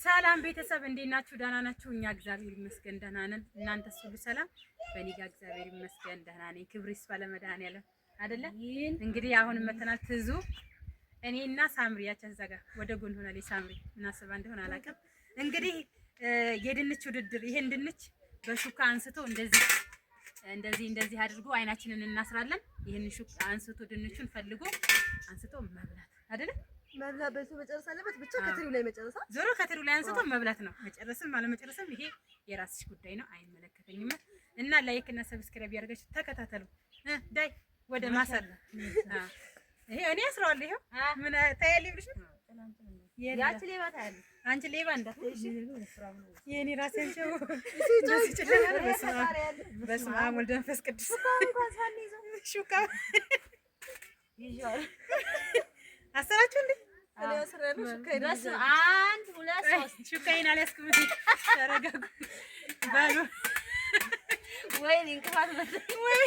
ሰላም ቤተሰብ እንዴት ናችሁ? ደህና ናችሁ? እኛ እግዚአብሔር ይመስገን ደህና ነን። እናንተስ ሁሉ ሰላም? በእኔ ጋር እግዚአብሔር ይመስገን ደህና ነኝ። ክብር ይስፋ ለመድኃኒዓለም አይደለ? እንግዲህ አሁን መተናል ትዙ እኔና ሳምሪ ያቻ ዘጋ ወደ ጎን ሆናለች። ሳምሪ እናስባ እንደሆነ አላውቅም። እንግዲህ የድንች ውድድር ይሄን ድንች በሹካ አንስቶ እንደዚህ አድርጎ አይናችንን እናስራለን። ይሄን ሹካ አንስቶ ድንቹን ፈልጎ አንስቶ መብላት አይደለ? መብላት በልቶ መጨረስ አለበት። ብቻ ከትሪው ላይ መጨረስ ዞሮ ከትሪው ላይ አንስቶ መብላት ነው። መጨረስም አለመጨረስም ይሄ የራስሽ ጉዳይ ነው፣ አይመለከተኝም። እና ላይክ እና ሰብስክራይብ ያደርጋችሁ ተከታተሉ። ዳይ ወደ ማሰል ይሄ እኔ አስራዋለሁ። ይሄው ምን ታያለሽ ብለሽ ነው? ያቺ ሌባ ታያለሽ። አንቺ ሌባ እንዳትይሽ የኔ ራሴ አንቺው በስመ አብ ወልድ መንፈስ ቅዱስ ሹካ ይዟል። አሰራችሁ እንዴ? አንድ ሁለት ሶስት ሹካዬን አልያዝኩም። ተረጋጉ ባሉ ወይ እንቅፋት መሰለኝ ወይ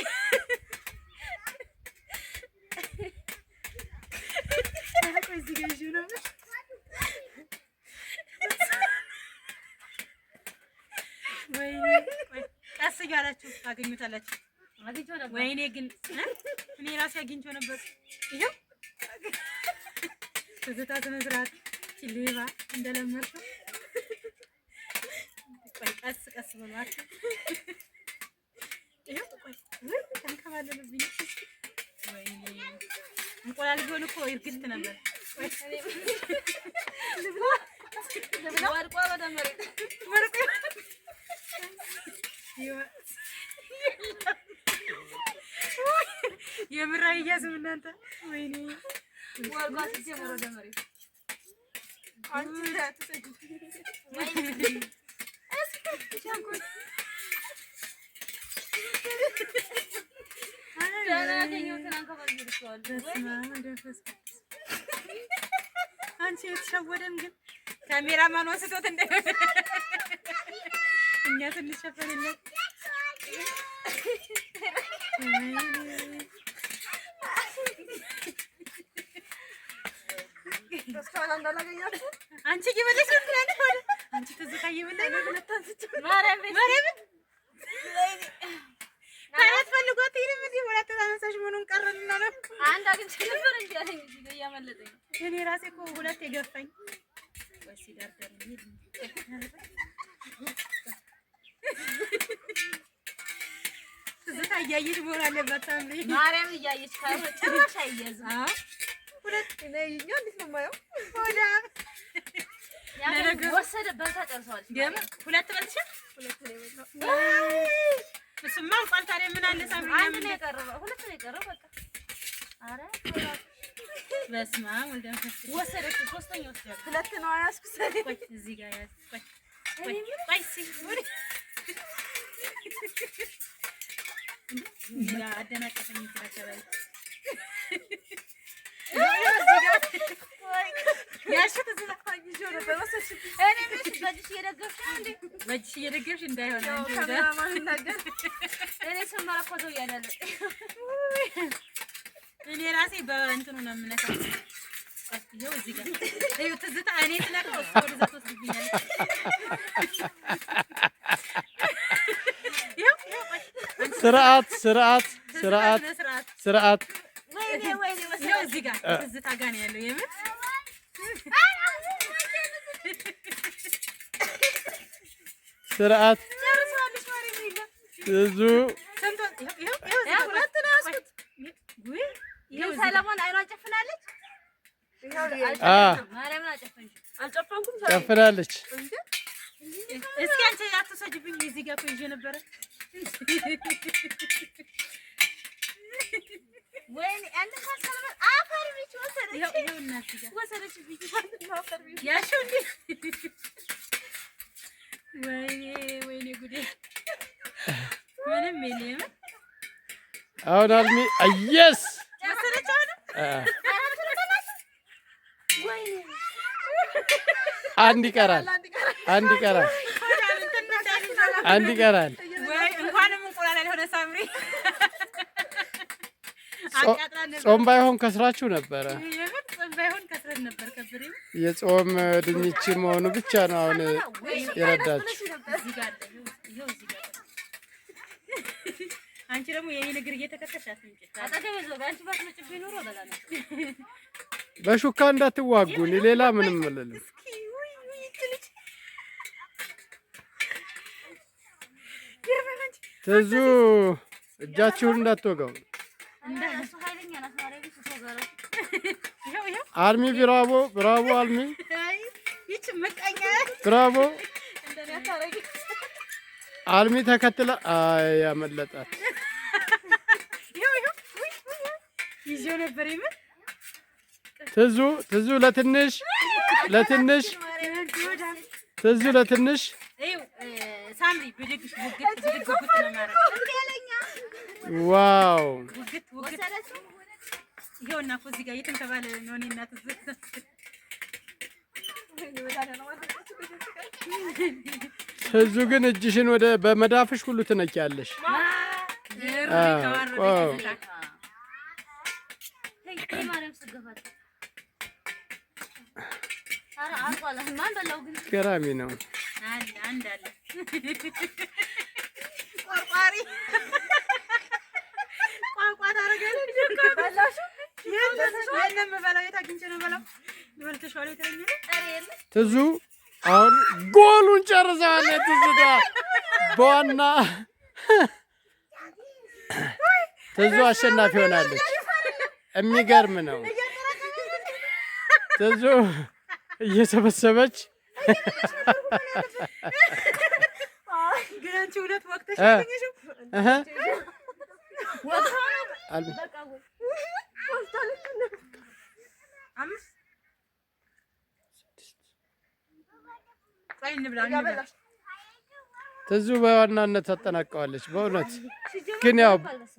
እዚህ ጋር ይዤ ነው። ቀስ እያላችሁ ታገኙታላችሁ። ወይኔ ግን እኔ ራሴ አግኝቼው ነበር። ይሄው ትዝታ ስነስርዓት ሌባ እንደለመድኩ ቀስ ቀስ በሏቸው። ይሄው ወይ ተንከባለሉብኝ። ወይኔ እንቁላል ቢሆን እኮ ይርግት ነበር። ወርቋ ወደ መሬት የምራ እያዝም እናንተ ወይኔ ወርቋ ሲጀምር ወደ መሬት አንቺ ታተሰጂ አንቺ የተሸወደን ግን ካሜራማን ወስዶት እንደሆነ እኛ ትንሽ ሸፈንለት። አንቺ እየበለሽ ነው ትላለች። አንቺ ትዝታ እየበላኝ ነው። ማርያም ካላት ፈልጓት ይሄን ምን ወላተ ታነሳሽ ምኑን ቀረልና ነው። አንድ አግኝቼ ነበር እንጂ አለኝ እዚህ ጋር እያመለጠኝ ነው። እኔ ራሴ እኮ ሁለት የገፋኝ ወይስ ይዳርዳር ይሄድ ትዝታ እያየች መሆን አለባት። ታምሪ ማርያም እያየች ካለች አይያዝም። አዎ ሁለት ነይኛ እንዴት ነው የማየው? ወዳ ያለ ወሰደ በልታ ጨርሰዋለች። ደም ሁለት በልሽ ሁለት ነው የበላው። እሱማ እንኳን ታዲያ ምን አለ ሳምሪ አንድ ነው የቀረበው፣ ሁለት ነው የቀረበው። በቃ አረ በስመ አብ ወልድ መንፈስ ቅዱስ ወሰደች። ሶስተኛው ወሰደች። ሁለት ነው አያስኩሰኝ። ቆይ እዚህ ጋር ያዝ። ቆይ ሲወሪ ያ አደናቀፈኝ ይተከራይ ያሽት ዝናፋኝ ጆሮ በወሰሽ እኔ ምንሽ በጅሽ እየደገፍሽ እንዴ? በጅሽ እየደገፍሽ እንዳይሆን እንዴ? ካሜራማን ነገር እኔ ስመረኮዘው ያላለ እኔ ራሴ በእንትኑ ነው የምነካው። ይኸው እዚህ ጋር ይኸው ትዝታ እኔ ትነካው እሱ ወደ ዘቶት ይብኛል። ስርዓት ወይኔ ወሰው እዚህ ጋር ትዝታ ጋር ነው ያለው። የምን ስርዓት ጨርሰዋለች ማለት ነው። ብዙ ይኸው ሁለት ነው ያስኩት። ይኸው ሰለሞን አይኗን ጨፍናለች። ማርያምን አጨፈንሽ? አልጨፈንኩም። ጨፍናለች። እስኪ አንቺ አትሰጂብኝ። እዚህ ጋር እኮ ይዤ ነበረ። ወይኔ አንተ ሰለሞን አፈር ቢጭ ወሰደች። ይኸው እናት ጋር ወሰደች ቢጭ አፈር ቢጭ ያሽው እንዴ? ወይኔ ጉዴ ምንም የለም። አሁን አልሚ አየስ ወሰደች። ወይኔ አንድ ይቀራል። ወይ እንኳንም እንቁላል ያልሆነ ሳምሪ ጾም ባይሆን ከስራችሁ ነበረ። ጾም ባይሆን ከስረን ነበር። ከብሬ የጾም ድንች መሆኑ ብቻ ነው አሁን የረዳችሁ። አንቺ ደግሞ የኔ እግር እየተከተልሽ አትምጪ። አጠገቤ ዘው አንቺ ባትመጪብኝ ኖሮ በላ ነው። በሹካ እንዳትዋጉን ሌላ ምንም አይደለም። ትዙ እጃችሁን እንዳትወጋው። አልሚ ብራቮ ብራቮ አልሚ ብራቮ አልሚ ተከትላ ያመለጣት ይዤው ነበር ይመ ትዙ ለትንሽ ትዙ ለትንሽ ሳምሪ ብድግሽ ውግት ነው ማለት ዋው ውግት ይኸውና እኮ እዚህ ጋር እየተንከባለ ነው። እኔ እናት ትዙ ግን እጅሽን ወደ በመዳፍሽ ሁሉ ትነኪያለሽ። ገራሚ ነው። አንድ አለ ቆርቋሪ ቋንቋ ታረጋለች። ትዙ አሁን ጎሉን ጨርሰዋለች። ትዝታ በዋና ትዙ አሸናፊ ሆናለች። የሚገርም ነው። ትዙ እየሰበሰበች ግን አንቺ ሁለት ወቅተሽ ትዙ በዋናነት ታጠናቀዋለች። በእውነት ግን ያው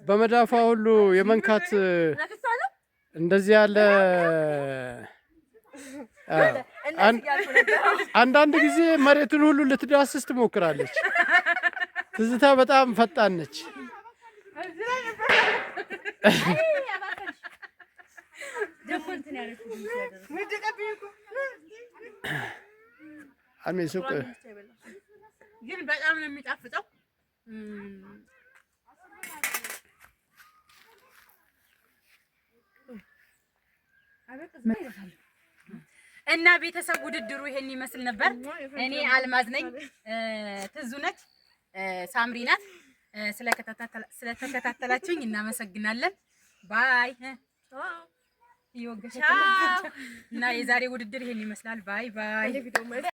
በመዳፏ ሁሉ የመንካት እንደዚህ ያለ አንዳንድ ጊዜ መሬቱን ሁሉ ልትዳስስ ትሞክራለች። ትዝታ በጣም ፈጣን ነች። አሜ ሱቅ ግን በጣም ነው የሚጣፍጠው። እና ቤተሰብ ውድድሩ ይሄን ይመስል ነበር። እኔ አልማዝ ነኝ፣ ትዙ ነች፣ ሳምሪ ናት። ስለተከታተላችሁኝ እናመሰግናለን። ባይ እና የዛሬ ውድድር ይሄን ይመስላል። ባይ ባይ።